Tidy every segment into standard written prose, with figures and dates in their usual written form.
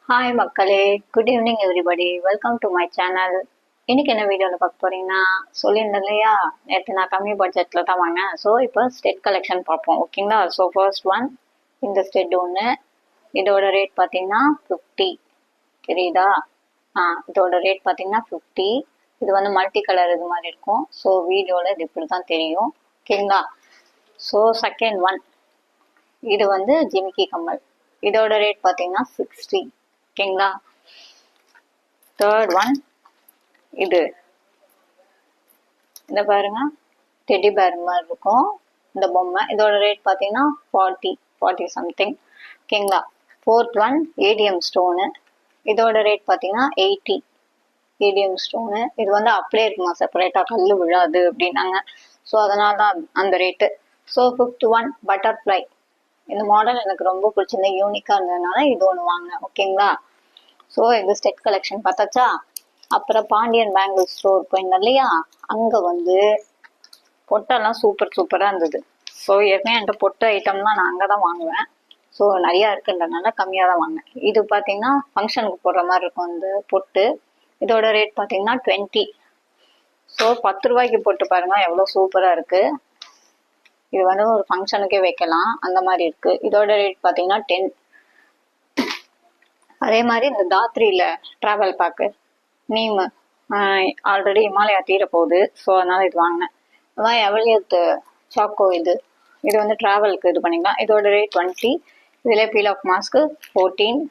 Hi மக்களே, good evening everybody. Welcome to my channel. இன்னைக்கு என்ன வீடியோவில் பார்க்க போறீங்கன்னா, சொல்லியிருந்தேன் இல்லையா, நேற்று நான் கம்மி பட்ஜெட்டில் தான் வாங்கினேன். ஸோ இப்போ ஸ்டெட் கலெக்ஷன் பார்ப்போம், ஓகேங்களா. ஸோ ஃபர்ஸ்ட் ஒன் இந்த ஸ்டெட் ஒன்று. இதோட ரேட் பார்த்தீங்கன்னா 50, தெரியுதா? இதோட ரேட் பார்த்தீங்கன்னா 50. இது வந்து மல்டி கலர் இது மாதிரி இருக்கும். ஸோ வீடியோவில் இது இப்படி தான் தெரியும், ஓகேங்களா. ஸோ செகண்ட் ஒன், இது வந்து ஜிமிக்கி கம்மல். இதோட ரேட் பார்த்தீங்கன்னா 60, ஓகேங்களா. தேர்ட் ஒன், இது இந்த பாருங்க, டெடி பேர் மாதிரி இருக்கும் இந்த பொம்மை. இதோட ரேட் பார்த்தீங்கன்னா 40 சம்திங், ஓகேங்களா. Fourth one, ATM stone. இதோட ரேட் பார்த்தீங்கன்னா 80 ஏடிஎம் ஸ்டோனு. இது வந்து அப்படியே இருக்குமா, செப்பரேட்டாக கல் விழாது அப்படின்னாங்க. ஸோ அதனால தான் அந்த rate. So fifth one, butterfly. இந்த மாடல் எனக்கு ரொம்ப பிடிச்சிருந்த யூனிக்காக இருந்ததுனால இது ஒன்று வாங்கினேன், ஓகேங்களா. ஸோ இது ஸ்டெட் கலெக்ஷன் பார்த்தாச்சா. அப்புறம் பாண்டியன் பேங்கிள் ஸ்டோர் போயிருந்தேன் இல்லையா, அங்கே வந்து பொட்டெல்லாம் சூப்பராக இருந்தது. ஸோ ஏற்கனவே என்கிட்ட பொட்டு ஐட்டம்லாம் நான் அங்கே தான் வாங்குவேன். ஸோ நிறையா இருக்குன்றதுனால கம்மியாக தான் வாங்கினேன். இது பார்த்தீங்கன்னா ஃபங்க்ஷனுக்கு போடுற மாதிரி இருக்கும் இந்த பொட்டு. இதோட ரேட் பார்த்தீங்கன்னா 20. ஸோ 10 ரூபாய்க்கு போட்டு பாருங்க, எவ்வளோ சூப்பராக இருக்குது. இது வந்து ஒரு ஃபங்க்ஷனுக்கே வைக்கலாம், அந்த மாதிரி இருக்கு. இதோட ரேட் பார்த்தீங்கன்னா 10. அதே மாதிரி இந்த தாத்ரியில் ட்ராவல் பேக்கு நீம் ஆல்ரெடி இமாலயா தீர போகுது. ஸோ அதனால இது வாங்கினேன். அதான் எவலியத்து சாக்கோ. இது வந்து ட்ராவலுக்கு இது பண்ணிக்கலாம். இதோட ரேட் 20. இதில் பீல் ஆஃப் மாஸ்க்கு 14.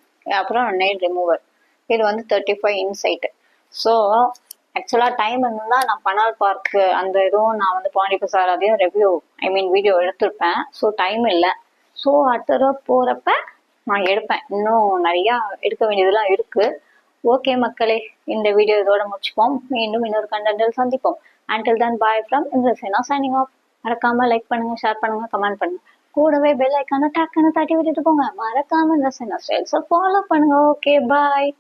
அப்புறம் நெயில் ரிமூவர் இது வந்து 35 இன்சைட்டு. ஸோ ஆக்சுவலாக டைம் இருந்தால் நான் பனால் பார்க்கு அந்த இதுவும் நான் வந்து பாண்டி பசார் அதையும் வீடியோ எடுத்திருப்பேன். ஸோ டைம் இல்லை. ஸோ அடுத்த தடவை போகிறப்ப நான் எடுப்பேன். இன்னும் நிறையா எடுக்க வேண்டியதெல்லாம் இருக்குது. ஓகே மக்களே, இந்த வீடியோ இதோட முடிச்சுப்போம். மீண்டும் இன்னொரு கண்டென்ட்டில் சந்திப்போம். Until then bye from Indrasena signing off. மறக்காமல் லைக் பண்ணுங்க, ஷேர் பண்ணுங்க, கமெண்ட் பண்ணுங்க. கூடவே பெல் ஐக்கான டக்குன்னு தட்டி விட்டுட்டு போங்க. மறக்காம இந்திரசேனா ஸ்டைல்ஸை ஃபாலோ பண்ணுங்க. ஓகே, பாய்.